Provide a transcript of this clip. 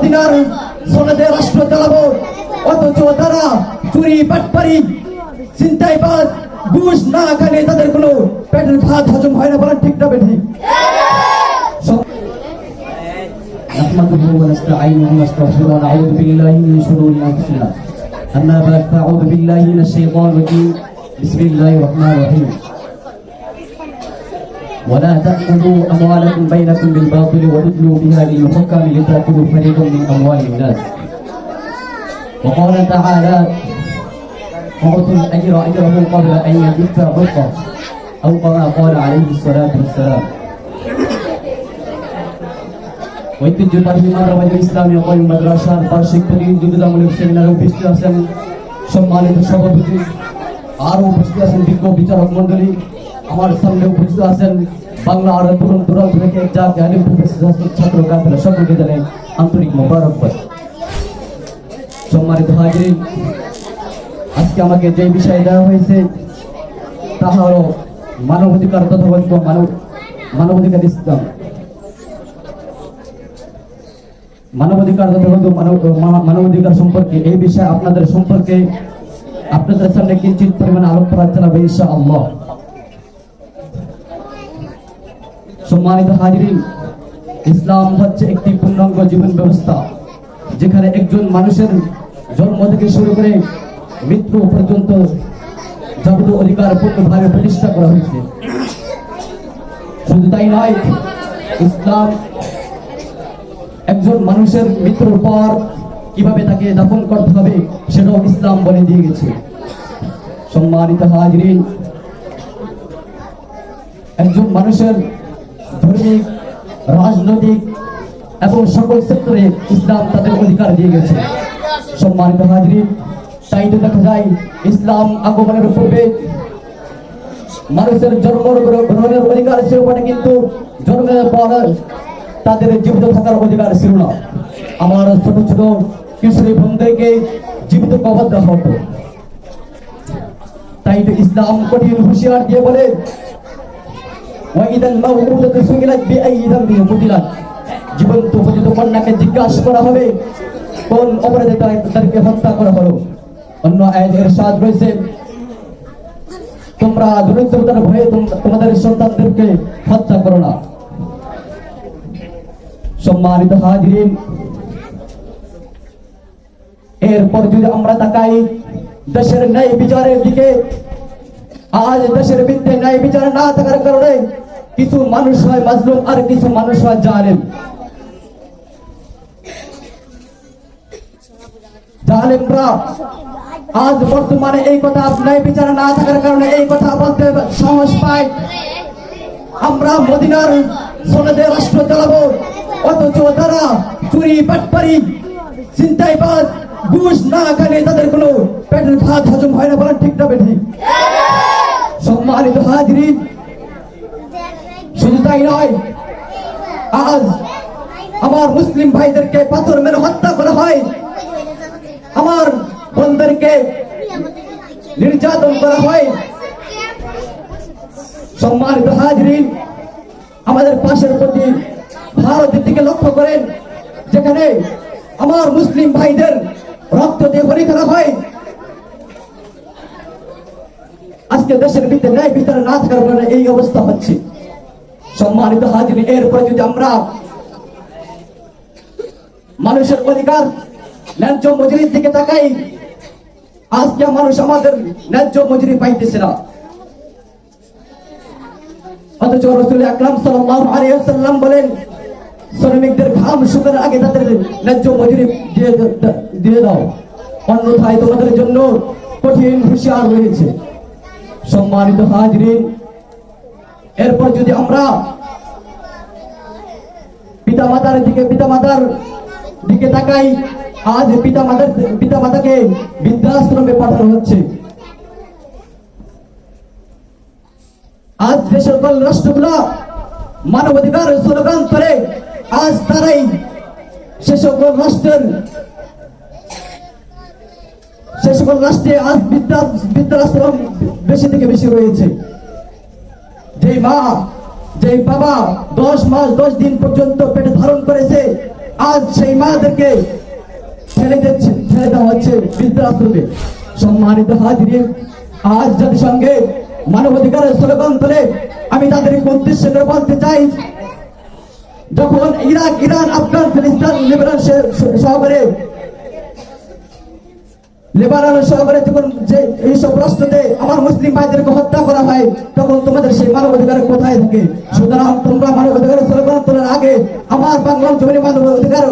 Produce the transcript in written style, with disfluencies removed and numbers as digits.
মদিনার সনদে রাষ্ট্র চালাবো, অথচ তারা চুরি বাটপারি ছিনতাইবাজ ঘুষ না খেলে তাদের কোনো পেটের ভাত হজম হয় না। বলেন ঠিক না বেঠিক? نحمده ونستعينه ونستغفره ونعوذ بالله من شرور انفسنا اما بعد فاعوذ بالله من الشيطان الرجيم بسم الله الرحمن الرحيم ولا تأكلوا أموالكم بينكم بالباطل وتدلوا بها للحكام لتأكلوا فريقا من أموال الناس وقال تعالى أعطوا الأجر أجره قبل أن يدفع حقه أو كما قال عليه الصلاة والسلام ঐতিহ্যবাহী মাদ্রাসা ইসলামী কওমি মাদ্রাসার বার্ষিক প্রতিযোগিতামূলক সেমিনারে উপস্থিত আছেন সম্মানিত সভাপতি, আরও উপস্থিত আছেন বিজ্ঞ বিচারক মন্ডলী, আমার সামনে উপস্থিত আছেন বাংলা আর দূর দূরান্ত থেকে যা জ্ঞানী ছাত্র কাফেলা, সকলকে জানাই আন্তরিক মোবারকবাদ। সম্মানিত হাজিরিন, আজকে আমাকে যে বিষয় দেওয়া হয়েছে তা হল মানবাধিকার তথা মানবাধিকার ইসলাম, মানবাধিকার মানবাধিকার সম্পর্কে এই বিষয়ে আপনাদের সামনে কিঞ্চিত পরিমাণে আলোক করার জানাবো ইনশাআল্লাহ। সম্মানিত হাজিরিন, ইসলাম হচ্ছে একটি পূর্ণাঙ্গ জীবন ব্যবস্থা যেখানে একজন মানুষের জন্ম থেকে শুরু করে মৃত্যু পর্যন্ত যাবতীয় অধিকার পূর্ণভাবে প্রতিষ্ঠা করা হয়েছে। শুধু তাই নয়, ইসলাম একজন মানুষের মৃত্যুর পর কিভাবে তাকে দাফন করতে হবে সেটাও ইসলাম বলে দিয়ে গেছে। সম্মানিত হাজিরিন, একজন মানুষের ধর্মিক, রাজনৈতিক এবং সকল ক্ষেত্রে ইসলাম তাদের অধিকার দিয়ে গেছে। সম্মানিত হাজিরিন, তাই তো দেখা যায় ইসলাম আগমনের পূর্বে মানুষের জন্মগ্রহণের অধিকার ছিল বটে, কিন্তু জন্মের পর তাদের জীবিত থাকার অধিকার ছিল না। আমার ছোট ছোট কিশোরী বোনদেরকে জীবিত কবর দেওয়া হতো। তাই তো ইসলাম কঠিন হুঁশিয়ার দিয়ে বলে, জীবন্ত পতিত কন্যাকে জিজ্ঞাসা করা হবে কোন অপরাধে তাদেরকে হত্যা করা হলো। অন্য আয়াতে ইরশাদ রয়েছে, তোমরা দরিদ্রতার ভয়ে তোমাদের সন্তানদেরকে হত্যা করো না। সম্মানিত হাজিরিন, এরপর যদি আমরা তাকাই দেশের ন্যায় বিচারের দিকে, আজ দেশের ভিত্তিতে ন্যায় বিচার না থাকার কারণে কিছু মানুষ হয় মাজলুম আর কিছু মানুষ হয় জালেম। জালেমরা আজ বর্তমানে এই কথা ন্যায় বিচার না থাকার কারণে এই কথা বলতে সাহস পায়, আমরা মদিনার সনদে রাষ্ট্র চালাবো, অথচ তারা চুরি বাটপারি ছিনতাইবাজ ঘুষ না খেলে তাদের কোনো পেটের ভাত হজম হয় না। বলেন ঠিক না বেঠিক? সম্মানিত হাজিরিন, শুধু তাই নয়, আজ আমার মুসলিম ভাইদেরকে পাথর মেরে হত্যা করা হয়, আমার বোনদেরকে নির্যাতন করা হয়। সম্মানিত হাজিরিন, আমাদের পাশের প্রতি ভারতের দিকে লক্ষ্য করেন, যেখানে আমার মুসলিম ভাইদের রক্ত দিয়ে বলি করা হয়। আজকে দেশের ভিতরে ন্যায় বিচার না থাকার কারণে এই অবস্থা হচ্ছে। সম্মানিত হাজিরিন, এরপরে যদি আমরা মানুষের অধিকার ন্যায্য মজুরির দিকে তাকাই, আজকে মানুষ আমাদের ন্যায্য মজুরি পাইতেছে না, অথচ রাসূল আকরাম সাল্লাল্লাহু আলাইহি ওয়াসাল্লাম বলেন, শ্রমিকদের ঘাম শুকানোর আগে তাদের ন্যায্য মজুরি দিয়ে দাও, অন্যথায় তোমাদের জন্য কঠিন হুঁশিয়ার রয়েছে। সম্মানিত হাজিরিন, এরপর যদি আমরা পিতামাতার দিকে তাকাই, আজ পিতামাতাকে বৃদ্ধাশ্রমে পাঠানো হচ্ছে। আজ যে সকল রাষ্ট্রগুলো মানবাধিকার স্লোগান করে, আজ তারাই সে সকল রাষ্ট্রে আজ বৃদ্ধাশ্রম বেশি থেকে বেশি রয়েছে। যে মা, যে বাবা 10 মাস 10 দিন পর্যন্ত পেটে ধারণ করেছে, আজ সেই মাদেরকে ছেড়ে দেওয়া হচ্ছে বৃদ্ধাশ্রমে। সম্মানিত হাজির, আজ জাতিসংঘে মানবাধিকারের স্লোগান তুলে আমি তাদেরকে উদ্দেশ্যে করে বলতে চাই, যখন ইরাক, ইরান, আফগান, ফিলিস্তিন, লেবানন শহরে যখন যে এইসব রাষ্ট্রতে আমার মুসলিম ভাইদেরকে হত্যা করা হয়, তখন তোমাদের সেই মানবাধিকার কোথায় থাকে? সুতরাং তোমরা মানবাধিকারের স্লোগান তোলার আগে আমার বাংলা জমির মানবাধিকার